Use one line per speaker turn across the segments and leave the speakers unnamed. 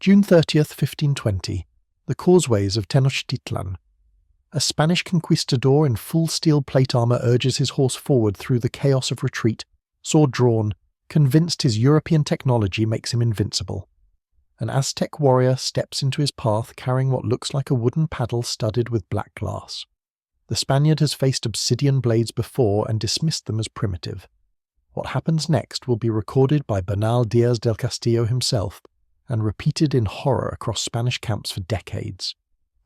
June 30th, 1520, the causeways of Tenochtitlan. A Spanish conquistador in full steel plate armour urges his horse forward through the chaos of retreat, sword drawn, convinced his European technology makes him invincible. An Aztec warrior steps into his path carrying what looks like a wooden paddle studded with black glass. The Spaniard has faced obsidian blades before and dismissed them as primitive. What happens next will be recorded by Bernal Díaz del Castillo himself, and repeated in horror across Spanish camps for decades.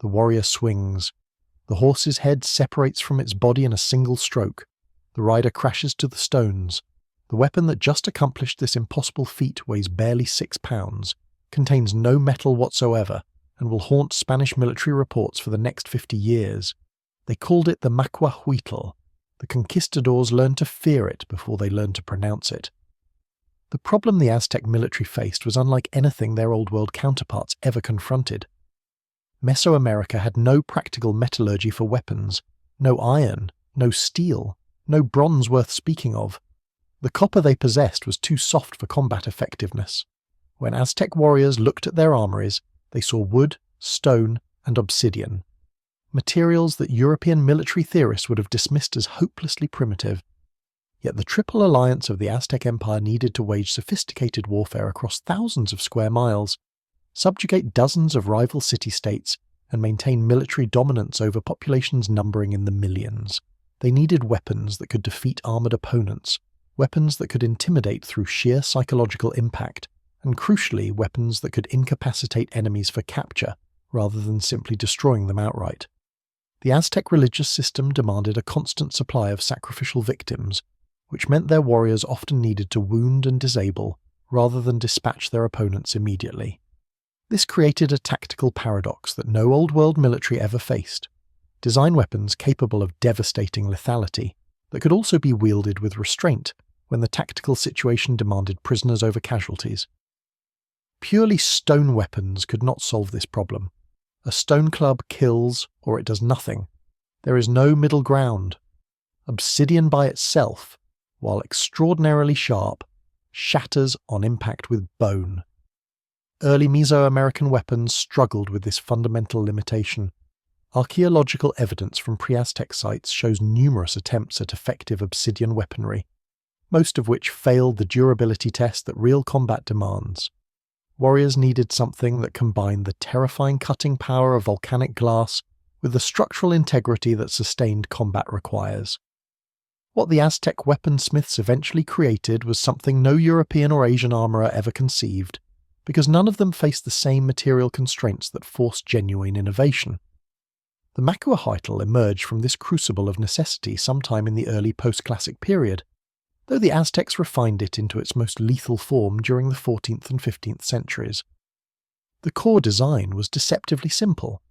The warrior swings. The horse's head separates from its body in a single stroke. The rider crashes to the stones. The weapon that just accomplished this impossible feat weighs barely 6 pounds, contains no metal whatsoever, and will haunt Spanish military reports for the next 50 years. They called it the macuahuitl. The conquistadors learned to fear it before they learned to pronounce it. The problem the Aztec military faced was unlike anything their Old World counterparts ever confronted. Mesoamerica had no practical metallurgy for weapons, no iron, no steel, no bronze worth speaking of. The copper they possessed was too soft for combat effectiveness. When Aztec warriors looked at their armories, they saw wood, stone, and obsidian. Materials that European military theorists would have dismissed as hopelessly primitive. Yet the triple alliance of the Aztec Empire needed to wage sophisticated warfare across thousands of square miles, subjugate dozens of rival city-states, and maintain military dominance over populations numbering in the millions. They needed weapons that could defeat armoured opponents, weapons that could intimidate through sheer psychological impact, and crucially weapons that could incapacitate enemies for capture, rather than simply destroying them outright. The Aztec religious system demanded a constant supply of sacrificial victims, which meant their warriors often needed to wound and disable, rather than dispatch their opponents immediately. This created a tactical paradox that no Old World military ever faced. Design weapons capable of devastating lethality, that could also be wielded with restraint when the tactical situation demanded prisoners over casualties. Purely stone weapons could not solve this problem. A stone club kills, or it does nothing. There is no middle ground. Obsidian by itself, while extraordinarily sharp, shatters on impact with bone. Early Mesoamerican weapons struggled with this fundamental limitation. Archaeological evidence from pre-Aztec sites shows numerous attempts at effective obsidian weaponry, most of which failed the durability test that real combat demands. Warriors needed something that combined the terrifying cutting power of volcanic glass with the structural integrity that sustained combat requires. What the Aztec weaponsmiths eventually created was something no European or Asian armourer ever conceived, because none of them faced the same material constraints that forced genuine innovation. The macuahuitl emerged from this crucible of necessity sometime in the early post-classic period, though the Aztecs refined it into its most lethal form during the 14th and 15th centuries. The core design was deceptively simple.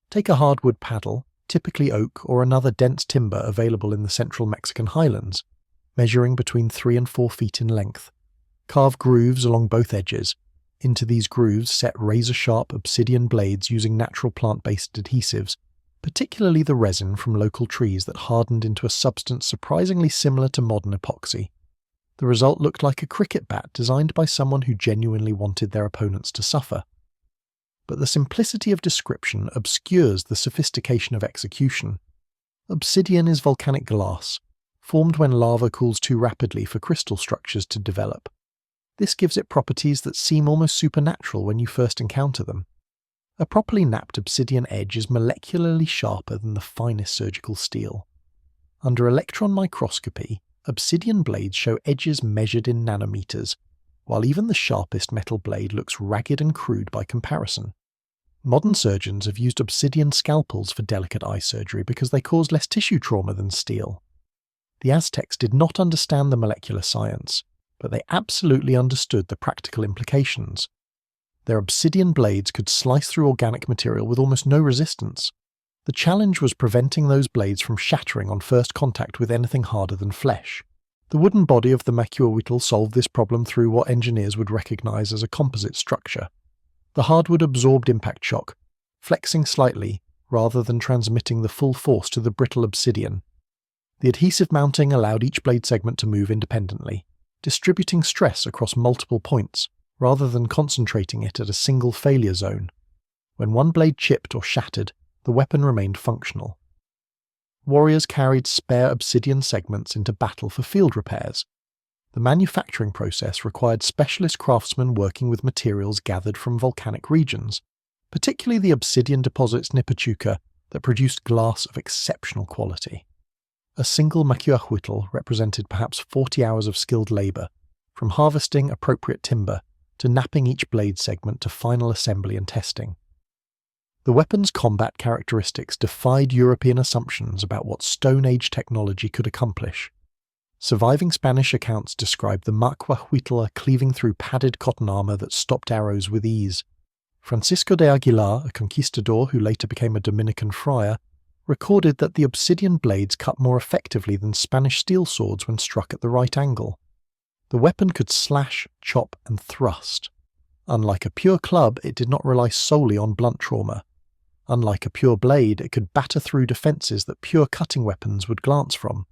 Take a hardwood paddle, typically oak or another dense timber available in the central Mexican highlands, measuring between 3 and 4 feet in length. Carve grooves along both edges. Into these grooves set razor-sharp obsidian blades using natural plant-based adhesives, particularly the resin from local trees that hardened into a substance surprisingly similar to modern epoxy. The result looked like a cricket bat designed by someone who genuinely wanted their opponents to suffer. But the simplicity of description obscures the sophistication of execution. Obsidian is volcanic glass, formed when lava cools too rapidly for crystal structures to develop. This gives it properties that seem almost supernatural when you first encounter them. A properly knapped obsidian edge is molecularly sharper than the finest surgical steel. Under electron microscopy, obsidian blades show edges measured in nanometers, while even the sharpest metal blade looks ragged and crude by comparison. Modern surgeons have used obsidian scalpels for delicate eye surgery because they cause less tissue trauma than steel. The Aztecs did not understand the molecular science, but they absolutely understood the practical implications. Their obsidian blades could slice through organic material with almost no resistance. The challenge was preventing those blades from shattering on first contact with anything harder than flesh. The wooden body of the macuahuitl solved this problem through what engineers would recognize as a composite structure. The hardwood absorbed impact shock, flexing slightly rather than transmitting the full force to the brittle obsidian. The adhesive mounting allowed each blade segment to move independently, distributing stress across multiple points, rather than concentrating it at a single failure zone. When one blade chipped or shattered, the weapon remained functional. Warriors carried spare obsidian segments into battle for field repairs. The manufacturing process required specialist craftsmen working with materials gathered from volcanic regions, particularly the obsidian deposits near Pachuca that produced glass of exceptional quality. A single macuahuitl represented perhaps 40 hours of skilled labour, from harvesting appropriate timber to knapping each blade segment to final assembly and testing. The weapon's combat characteristics defied European assumptions about what Stone Age technology could accomplish. Surviving Spanish accounts describe the macuahuitl cleaving through padded cotton armour that stopped arrows with ease. Francisco de Aguilar, a conquistador who later became a Dominican friar, recorded that the obsidian blades cut more effectively than Spanish steel swords when struck at the right angle. The weapon could slash, chop, and thrust. Unlike a pure club, it did not rely solely on blunt trauma. Unlike a pure blade, it could batter through defences that pure cutting weapons would glance from.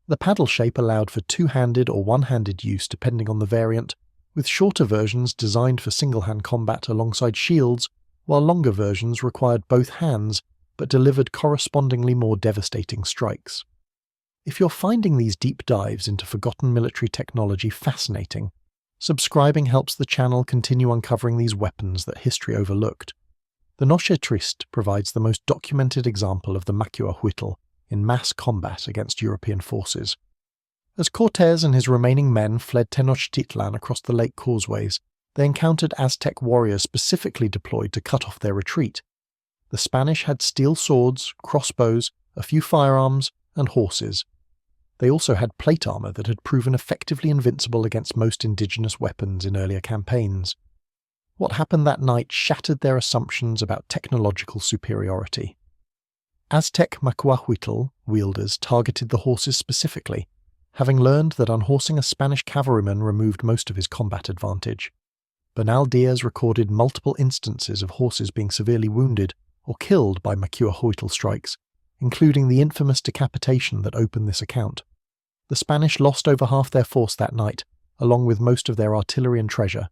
The paddle shape allowed for two-handed or one-handed use depending on the variant, with shorter versions designed for single-hand combat alongside shields, while longer versions required both hands but delivered correspondingly more devastating strikes. If you're finding these deep dives into forgotten military technology fascinating, subscribing helps the channel continue uncovering these weapons that history overlooked. The Noche Triste provides the most documented example of the macuahuitl in mass combat against European forces. As Cortés and his remaining men fled Tenochtitlan across the lake causeways, they encountered Aztec warriors specifically deployed to cut off their retreat. The Spanish had steel swords, crossbows, a few firearms, and horses. They also had plate armour that had proven effectively invincible against most indigenous weapons in earlier campaigns. What happened that night shattered their assumptions about technological superiority. Aztec macuahuitl wielders targeted the horses specifically, having learned that unhorsing a Spanish cavalryman removed most of his combat advantage. Bernal Díaz recorded multiple instances of horses being severely wounded or killed by macuahuitl strikes, including the infamous decapitation that opened this account. The Spanish lost over half their force that night, along with most of their artillery and treasure.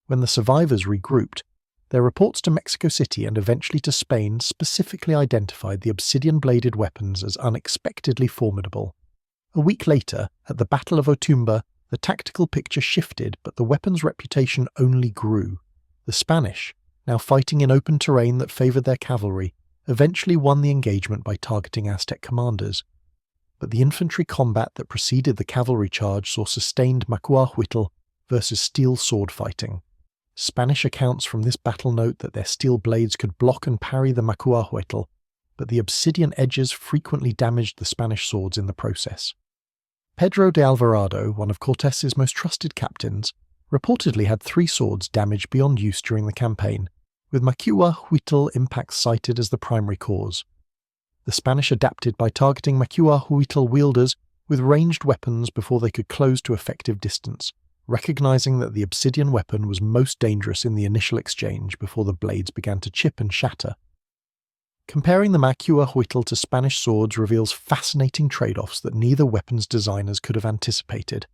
When the survivors regrouped, their reports to Mexico City and eventually to Spain specifically identified the obsidian-bladed weapons as unexpectedly formidable. A week later, at the Battle of Otumba, the tactical picture shifted, but the weapon's reputation only grew. The Spanish, now fighting in open terrain that favoured their cavalry, eventually won the engagement by targeting Aztec commanders. But the infantry combat that preceded the cavalry charge saw sustained macuahuitl versus steel sword fighting. Spanish accounts from this battle note that their steel blades could block and parry the macuahuitl, but the obsidian edges frequently damaged the Spanish swords in the process. Pedro de Alvarado, one of Cortés's most trusted captains, reportedly had 3 swords damaged beyond use during the campaign, with macuahuitl impacts cited as the primary cause. The Spanish adapted by targeting macuahuitl wielders with ranged weapons before they could close to effective distance, recognizing that the obsidian weapon was most dangerous in the initial exchange before the blades began to chip and shatter. Comparing the macuahuitl to Spanish swords reveals fascinating trade-offs that neither weapons designers could have anticipated.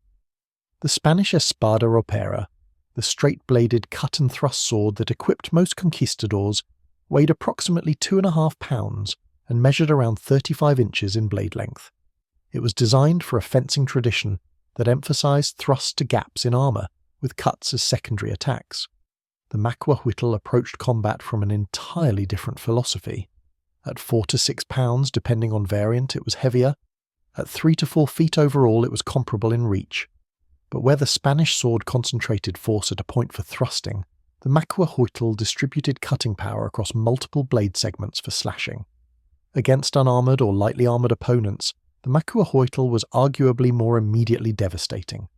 The Spanish espada ropera, the straight-bladed cut-and-thrust sword that equipped most conquistadors, weighed approximately 2.5 pounds and measured around 35 inches in blade length. It was designed for a fencing tradition that emphasized thrusts to gaps in armor, with cuts as secondary attacks. The macuahuitl approached combat from an entirely different philosophy. At 4 to 6 pounds, depending on variant, it was heavier. At 3 to 4 feet overall, it was comparable in reach. But where the Spanish sword concentrated force at a point for thrusting, the macuahuitl distributed cutting power across multiple blade segments for slashing. Against unarmored or lightly armored opponents, the macuahuitl was arguably more immediately devastating.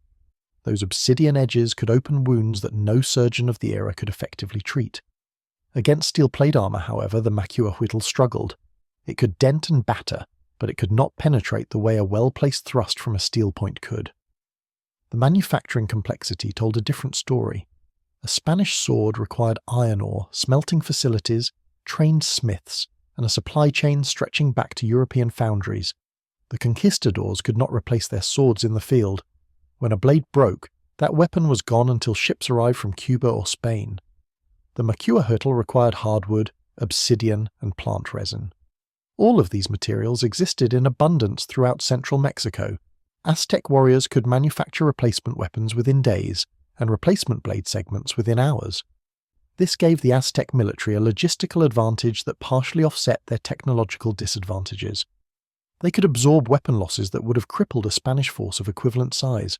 Those obsidian edges could open wounds that no surgeon of the era could effectively treat. Against steel plate armor, however, the macuahuitl struggled. It could dent and batter, but it could not penetrate the way a well-placed thrust from a steel point could. The manufacturing complexity told a different story. A Spanish sword required iron ore, smelting facilities, trained smiths, and a supply chain stretching back to European foundries. The conquistadors could not replace their swords in the field. When a blade broke, That weapon was gone until ships arrived from Cuba or Spain. The macuahuitl required hardwood, obsidian, and plant resin. All of these materials existed in abundance throughout central Mexico. Aztec warriors could manufacture replacement weapons within days, and replacement blade segments within hours. This gave the Aztec military a logistical advantage that partially offset their technological disadvantages. They could absorb weapon losses that would have crippled a Spanish force of equivalent size.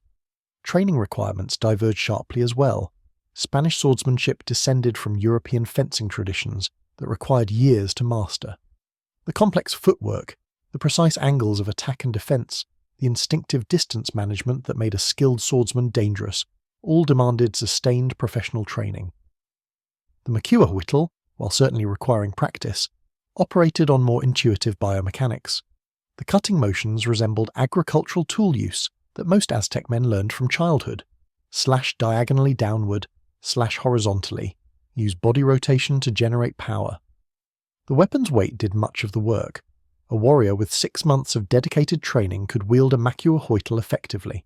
Training requirements diverged sharply as well. Spanish swordsmanship descended from European fencing traditions that required years to master. The complex footwork, the precise angles of attack and defense, the instinctive distance management that made a skilled swordsman dangerous, all demanded sustained professional training. The macuahuitl, while certainly requiring practice, operated on more intuitive biomechanics. The cutting motions resembled agricultural tool use that most Aztec men learned from childhood. Slash diagonally downward, slash horizontally, use body rotation to generate power. The weapon's weight did much of the work. A warrior with 6 months of dedicated training could wield a macuahuitl effectively.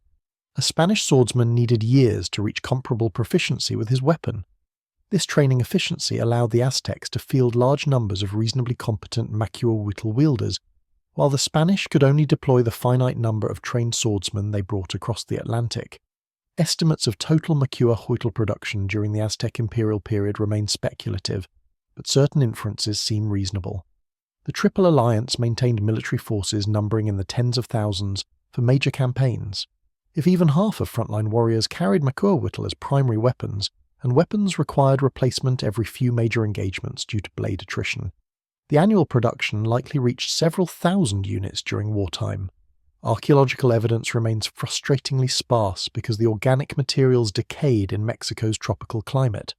A Spanish swordsman needed years to reach comparable proficiency with his weapon. This training efficiency allowed the Aztecs to field large numbers of reasonably competent macuahuitl wielders, while the Spanish could only deploy the finite number of trained swordsmen they brought across the Atlantic. Estimates of total macuahuitl production during the Aztec imperial period remain speculative, but certain inferences seem reasonable. The Triple Alliance maintained military forces numbering in the tens of thousands for major campaigns. If even half of frontline warriors carried macuahuitl as primary weapons, and weapons required replacement every few major engagements due to blade attrition, the annual production likely reached several thousand units during wartime. Archaeological evidence remains frustratingly sparse because the organic materials decayed in Mexico's tropical climate.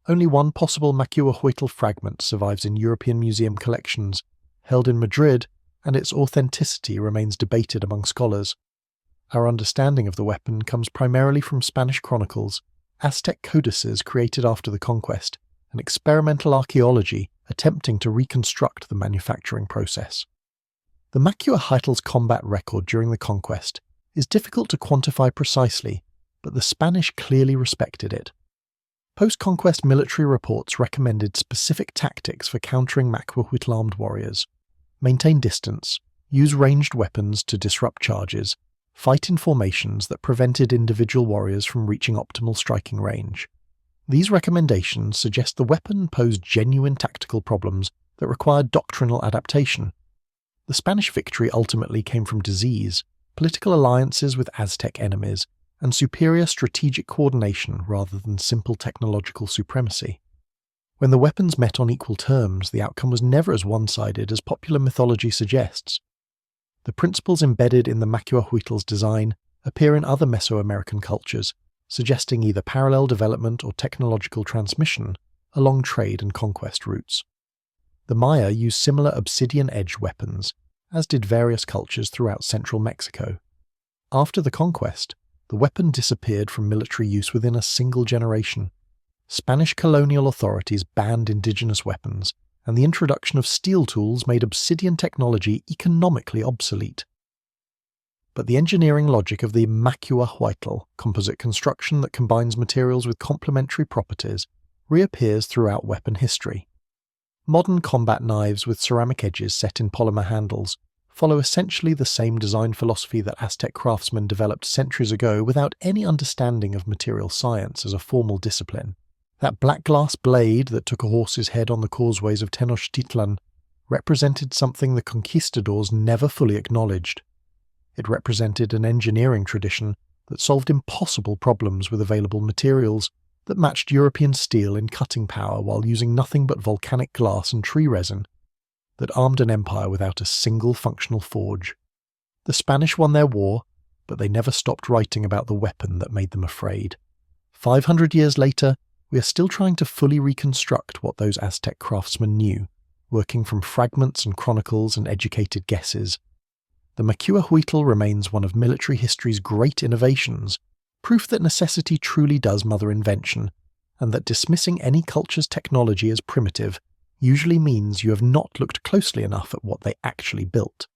Only one possible macuahuitl fragment survives in European museum collections, held in Madrid, and its authenticity remains debated among scholars. Our understanding of the weapon comes primarily from Spanish chronicles, Aztec codices created after the conquest, and experimental archaeology attempting to reconstruct the manufacturing process. The macuahuitl's combat record during the conquest is difficult to quantify precisely, but the Spanish clearly respected it. Post-conquest military reports recommended specific tactics for countering macuahuitl-armed warriors: maintain distance, use ranged weapons to disrupt charges, fight in formations that prevented individual warriors from reaching optimal striking range. These recommendations suggest the weapon posed genuine tactical problems that required doctrinal adaptation. The Spanish victory ultimately came from disease, political alliances with Aztec enemies, and superior strategic coordination rather than simple technological supremacy. When the weapons met on equal terms, the outcome was never as one-sided as popular mythology suggests. The principles embedded in the macuahuitl's design appear in other Mesoamerican cultures, suggesting either parallel development or technological transmission along trade and conquest routes. The Maya used similar obsidian-edged weapons, as did various cultures throughout central Mexico. After the conquest, the weapon disappeared from military use within a single generation. Spanish colonial authorities banned indigenous weapons, and the introduction of steel tools made obsidian technology economically obsolete. But the engineering logic of the macuahuitl, composite construction that combines materials with complementary properties, reappears throughout weapon history. Modern combat knives with ceramic edges set in polymer handles follow essentially the same design philosophy that Aztec craftsmen developed centuries ago without any understanding of material science as a formal discipline. That black glass blade that took a horse's head on the causeways of Tenochtitlan represented something the conquistadors never fully acknowledged. It represented an engineering tradition that solved impossible problems with available materials, that matched European steel in cutting power while using nothing but volcanic glass and tree resin, that armed an empire without a single functional forge. The Spanish won their war, but they never stopped writing about the weapon that made them afraid. 500 years later, we are still trying to fully reconstruct what those Aztec craftsmen knew, working from fragments and chronicles and educated guesses. The macuahuitl remains one of military history's great innovations, proof that necessity truly does mother invention, and that dismissing any culture's technology as primitive usually means you have not looked closely enough at what they actually built.